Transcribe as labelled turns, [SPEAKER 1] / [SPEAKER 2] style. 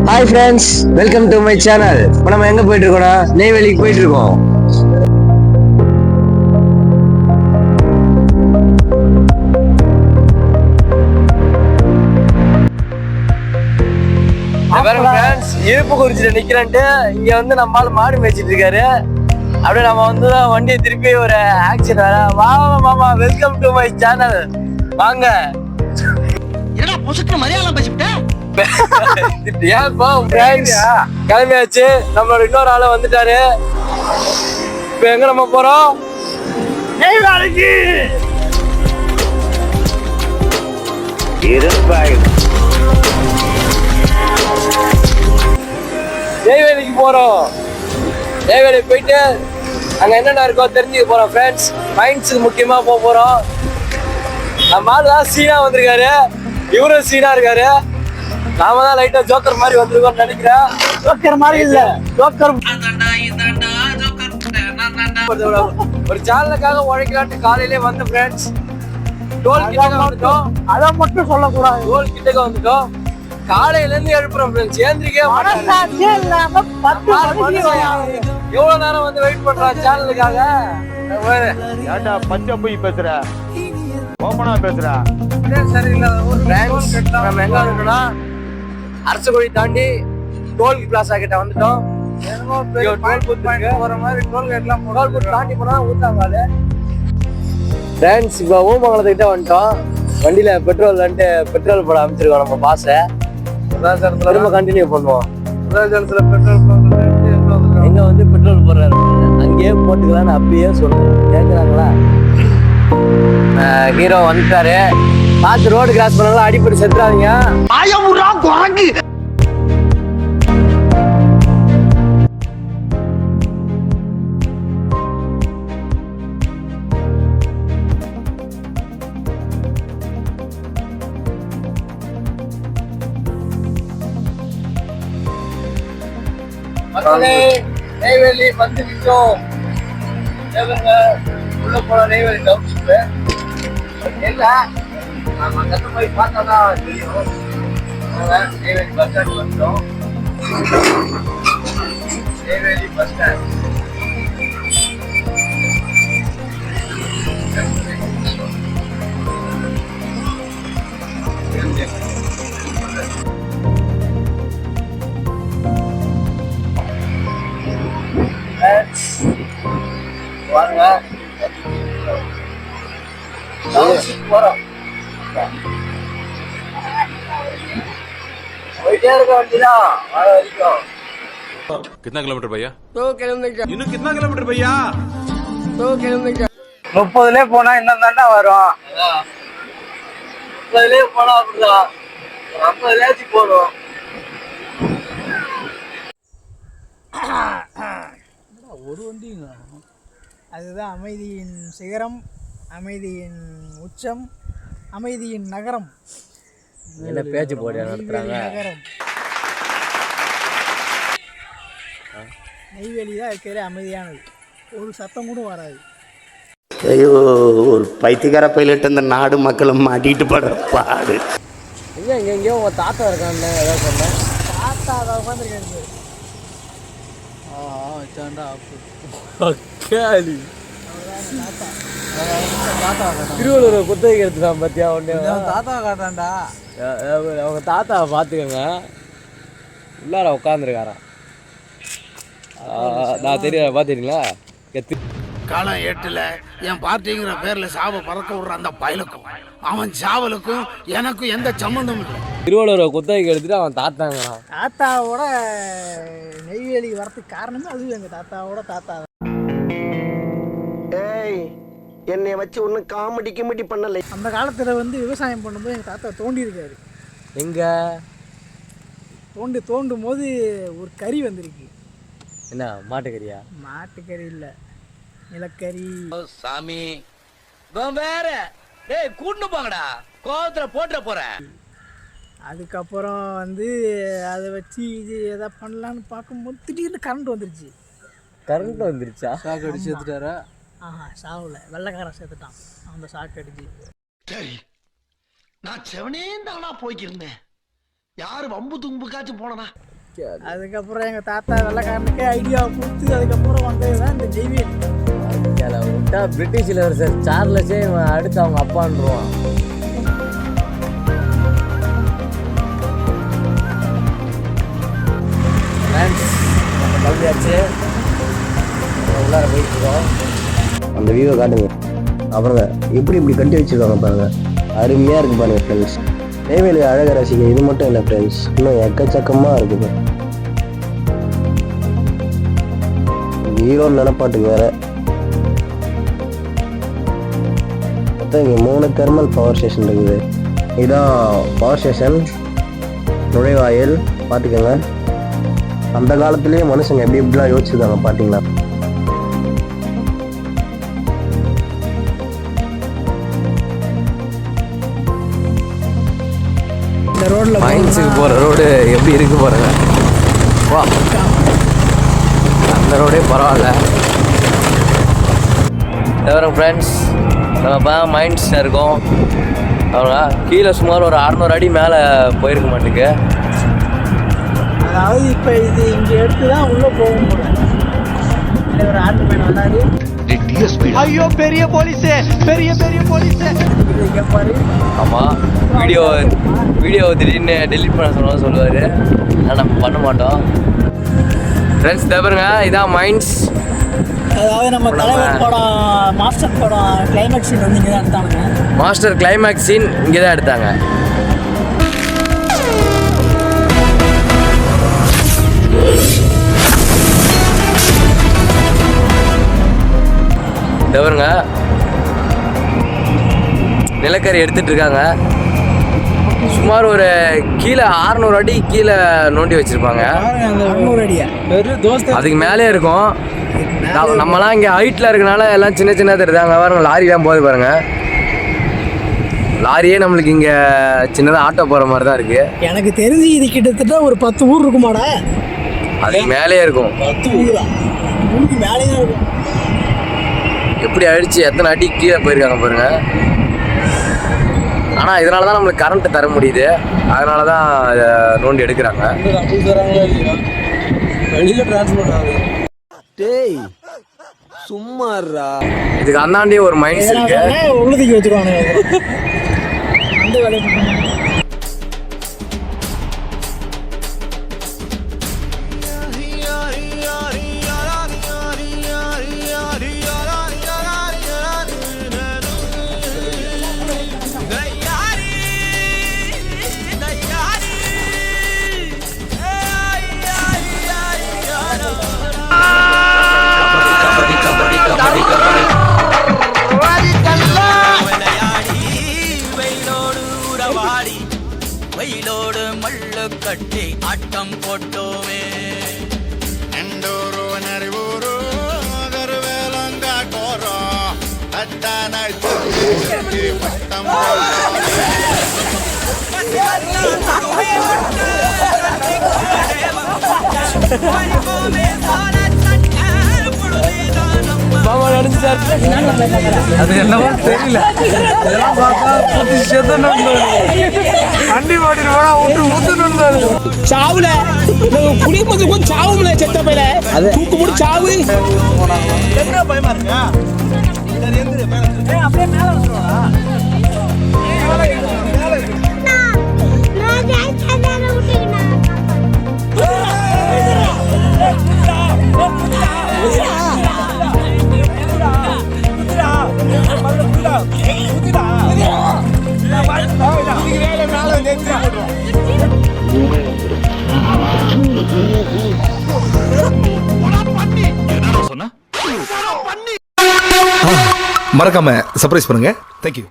[SPEAKER 1] Hi friends, welcome to my channel. இப்போ நம்ம எங்கே போயிட்டு இருக்கோம்னா நெய்வேலிக்கு போயிட்டு இருக்கோம். இருப்பு குறிச்சிட்டு நிக்கிறேன்ட்டு இங்க வந்து நம்மளால மாடு மேய்ச்சிட்டு இருக்காரு. அப்படியே நம்ம வந்து வண்டியை திருப்பி ஒரு ஆக்சிடென்ட் வர. வாங்க மாமா, வெல்கம் டு மை சேனல். வாங்க.
[SPEAKER 2] என்னடா பொசுக்கு மரியாதை பேசிவிட்ட?
[SPEAKER 1] கிளம்பியாச்சு. நம்மளோட இன்னொரு ஆள வந்துட்டாரு. இப்ப எங்க நம்ம போறோம்? நெய்வேலிக்கு. நெய்வேலிக்கு போறோம். நெய்வேலி போயிட்டு அங்க என்னென்ன இருக்கோ தெரிஞ்சுக்க போறோம் ஃப்ரெண்ட்ஸ். மைண்ட்ஸுக்கு முக்கியமா போறோம். நம்ம ஆளு தான் சீனா வந்திருக்காரு, இவரும் சீனா இருக்காரு. நாம தான் லைட்டா ஜோக்கர் மாதிரி வந்திருக்கோம்னு நினைக்கிறேன். ஜோக்கர் மாதிரி இல்ல, ஜோக்கர் ஒரு சேனலுக்காக உழைக்கலான்ட்டு காலையிலே வந்த ஃப்ரெண்ட்ஸ். டோல் கிட்டக்க வந்துட்டோம். அதை மட்டும் சொல்லக்கூடாது. டோல் கிட்டக்க வந்துட்டோம். காலையில இருந்து எழுப்புறோம் ஃப்ரெண்ட்ஸ். ஏந்திரிக்கே எவ்வளவு நேரம் வந்து வெயிட் பண்றோம் சேனலுக்காக.
[SPEAKER 3] ஏண்டா பச்சை போய் பேசுற, ஓப்பனா பேசுற.
[SPEAKER 1] நம்ம எங்க வந்துட்டோம்னா அரசுக்குழி தாண்டி டோல் பிளாசா கிட்ட வந்துட்டோம். தாண்டி போனா ஊத்தாங்காலு ஃப்ரெண்ட்ஸ். இப்போ ஊமங்கலத்துக்கிட்ட வந்துட்டோம். வண்டியில பெட்ரோல் போட அமைச்சிருக்கோம் நம்ம பாஸை. திரும்ப கண்டினியூ பண்ணுவோம். எங்க வந்து பெட்ரோல் போடுறாரு, அங்கேயே போட்டுக்கலான்னு அப்படியே சொல்றேன். கேட்குறாங்களா? ஹீரோ வந்துட்டாரு. பார்த்து ரோடு கிராஸ் பண்ணாலும் அடிப்படி செத்துறாதீங்க. மக்களே, நெய்வேலி வந்து நிற்கும். உள்ள போன நெய்வேலி டவுன்ஷிப்பு இல்ல, நம்ம அங்க போய் பார்த்தாதான் தெரியும். நெய்வேலி பஸ் ஸ்டாண்ட் வந்துட்டோம். Neyveli bus stand. வாங்க போறோம். போயிட்டே இருக்க வேண்டியதான் வர வரைக்கும்.
[SPEAKER 4] कितना किलोमीटर भैया?
[SPEAKER 1] 2 किलोमीटर.
[SPEAKER 4] இன்னும் कितना किलोमीटर भैया?
[SPEAKER 1] 2 किलोमीटर.
[SPEAKER 2] 30லே போனா இன்னும் தாண்டா வரும்.
[SPEAKER 1] 30லே போனா அப்படிதான். 50லேயாச்சு போறோம்.
[SPEAKER 5] ஒரு வண்டிங்க. அதுதான் அமைதியின் சிகரம், அமைதியின் உச்சம், அமைதியின் நகரம்.
[SPEAKER 1] என்ன பேச்சு போட நடத்துறாங்க?
[SPEAKER 5] நகரம் நெய்வேலி தான் இருக்கிற அமைதியானது. ஒரு சத்தம் கூட வராது.
[SPEAKER 6] ஐயோ, ஒரு பைத்தியக்கார பைலட் அந்த நாடு மக்களும் மாட்டிட்டு படுற பாடு.
[SPEAKER 1] எங்கேயோ உங்க தாத்தா இருக்கான்னு ஏதாவது சொன்னேன்.
[SPEAKER 5] தாத்தா அதை உட்காந்துருக்காரு.
[SPEAKER 1] திருவள்ளூர் குத்தகைக்கு எடுத்துட்டான் பாத்தியா? ஒண்ணு
[SPEAKER 5] தாத்தா காட்டான்டா.
[SPEAKER 1] அவங்க தாத்தாவை பாத்துக்கோங்க. உள்ளார உட்காந்துருக்காரான். நான் தெரியல, பாத்துறீங்களா?
[SPEAKER 2] காலம் 8ல என் பார்ட்டிங்கிற பேர்ல சாவ பறக்க விடுற அந்த பயலுக்கும் அவன் சாவலுக்கும் எனக்கும் எந்த சம்பந்தமும் இல்லை.
[SPEAKER 1] திருவள்ளூர் குத்தகைக்கு எடுத்துட்டு அவன் தாத்தாங்கிறான்.
[SPEAKER 5] தாத்தாவோட நெய்வேலி வரதுக்கு காரணமே அதுவும் எங்கள் தாத்தாவோட தாத்தா தான்.
[SPEAKER 6] ஏய், என்னை வச்சு ஒன்றும் காமெடி கிமெடி பண்ணலை.
[SPEAKER 5] அந்த காலத்தில் வந்து விவசாயம் பண்ணும்போது எங்கள் தாத்தா தோண்டியிருக்காரு.
[SPEAKER 1] எங்க
[SPEAKER 5] தோண்டும் போது ஒரு கறி வந்திருக்கு.
[SPEAKER 1] என்ன மாட்டுக்கறியா?
[SPEAKER 5] மாட்டுக்கறி இல்லை, நிலக்கரி.
[SPEAKER 2] சாமி வேற கூட்டு போங்கடா, கோவத்துல போட்டுற போறேன்.
[SPEAKER 5] அதுக்கப்புறம் வந்து அதை வச்சு இது எதாவது பண்ணலான்னு பார்க்கும்போது திடீர்னு கரண்ட் வந்துருச்சு.
[SPEAKER 1] கரண்ட் வந்துருச்சா?
[SPEAKER 5] சாக்கு அடிச்சு சேர்த்துட்டாரா? சாவில் வெள்ளைக்காரன் சேர்த்துட்டான் அந்த சாக்கு அடிச்சு.
[SPEAKER 2] சரி, நான் செவனே தானா போய்க்கிருந்தேன். யாரு வம்பு தும்புக்காச்சும் போனனா?
[SPEAKER 5] அதுக்கப்புறம் எங்கள் தாத்தா வெள்ளைக்காரனுக்கே ஐடியா கொடுத்து அதுக்கப்புறம் வந்தது தான் இந்த ஜெய்வீல்.
[SPEAKER 1] விட்டா பிரிட்டிஷ் இளவரசர் சார்லஸே அடுத்து அவங்க அப்பான்றான். கிளம்பியாச்சு, உள்ளார போயிட்டு இருக்கோம்.
[SPEAKER 7] அந்த வியூவை காட்டுங்க. அப்புறங்க இப்படி கட்டி வச்சிருக்காங்க பாருங்க, அருமையாக இருக்குது பாருங்க ஃப்ரெண்ட்ஸ். நெய்வேலி அழக ரசிக்க இது மட்டும் இல்லை ஃப்ரெண்ட்ஸ், இன்னும் எக்கச்சக்கமாக இருக்குது. ஹீரோ நிலப்பாட்டுக்கு வேற. மொத்தம் இங்கே 3 தெர்மல் பவர் ஸ்டேஷன் இருக்குது. இதுதான் பவர் ஸ்டேஷன் நுழைவாயில். பார்த்துக்கோங்க, அந்த காலத்திலேயே மனுஷங்க எப்படிலாம் யோசிச்சிருக்காங்க பார்த்தீங்களா.
[SPEAKER 5] இந்த ரோட்டில்
[SPEAKER 1] மைன்ஸுக்கு போகிற ரோடு எப்படி இருக்கு பாருங்க. வா, அந்த ரோடே பரவாயில்ல. எவரும் ஃப்ரெண்ட்ஸ், நம்ம இப்போ மைன்ஸில் இருக்கோம். அவங்க கீழே சுமார் ஒரு 600 அடி மேலே போயிருக்க மாட்டேங்க.
[SPEAKER 5] அதாவது இப்போ இது இங்கே எடுத்து தான் உள்ளே போக முடியும். ஒரு ஆர்மி மேன் வந்தாரு. ஐயோ பெரிய போலீஸு, பெரிய போலீஸு இங்கே பாரு.
[SPEAKER 1] ஆமாம், வீடியோ திடீர்னு டெலிட் பண்ண சொல்லுவார். ஆனால் நம்ம பண்ண மாட்டோம். ஃப்ரெண்ட்ஸ் பாருங்க, இதான் மைன்ஸ்.
[SPEAKER 5] அதாவது நம்ம தலைவர் படம் மாஸ்டர் படம் கிளைமேக்ஸ் சீன் வந்து இங்கே தான் எடுத்தாங்க.
[SPEAKER 1] மாஸ்டர் கிளைமேக்ஸ் சீன் இங்கே தான் எடுத்தாங்க. தவறுங்க, நிலக்கரி எடுத்துட்டு இருக்காங்க. சுமார் ஒரு கீழே 600 அடி கீழே நோண்டி வச்சிருப்பாங்க.
[SPEAKER 5] 600 அடியா?
[SPEAKER 1] அதுக்கு மேலே இருக்கும். நம்மலாம் இங்கே ஹைட்டில் இருக்கனால எல்லாம் சின்ன தெரியுதாங்க. பாருங்க, லாரிலாம் போகுது பாருங்க. லாரியே நம்மளுக்கு இங்கே சின்னதாக ஆட்டோ போகிற மாதிரி தான் இருக்குது.
[SPEAKER 5] எனக்கு தெரிஞ்சு இது கிட்டத்தட்ட ஒரு 10 ஊர் இருக்குமாடா.
[SPEAKER 1] அதுக்கு மேலே இருக்கும்.
[SPEAKER 5] 10 ஊரா? ஊருக்கு மேலே தான் இருக்கும்.
[SPEAKER 1] எப்படி அடிச்சு எத்தனை அடி கீழே போயிருக்காங்க பாருங்க. ஆனால் இதனால தான் நம்மளுக்கு கரண்ட்டு தர முடியுது. அதனால தான் இதை நோண்டி எடுக்கிறாங்க.
[SPEAKER 6] சும்மாறா,
[SPEAKER 1] இதுக்கு அந்தாண்டியே ஒரு மைன்ஸ் இருக்கு.
[SPEAKER 5] உள்ளதுக்கு வச்சுருவாங்க அந்த வேலையை.
[SPEAKER 8] வெயிலோடு மல்லு கட்டி ஆட்டம் போட்டோமே.
[SPEAKER 1] அது என்னவோ தெரியல. வண்டி ஓட்டிட்டு போனா ஊத்து
[SPEAKER 5] சாவுல குடிமத்துக்கு சாவுல செத்த பையில தூக்கு முடி சாவு. என்ன பயமா இருக்கா? அப்படியே மேல வந்துருவா.
[SPEAKER 9] மறக்காம சர்ப்ரைஸ் பண்ணுங்க. தேங்க்யூ.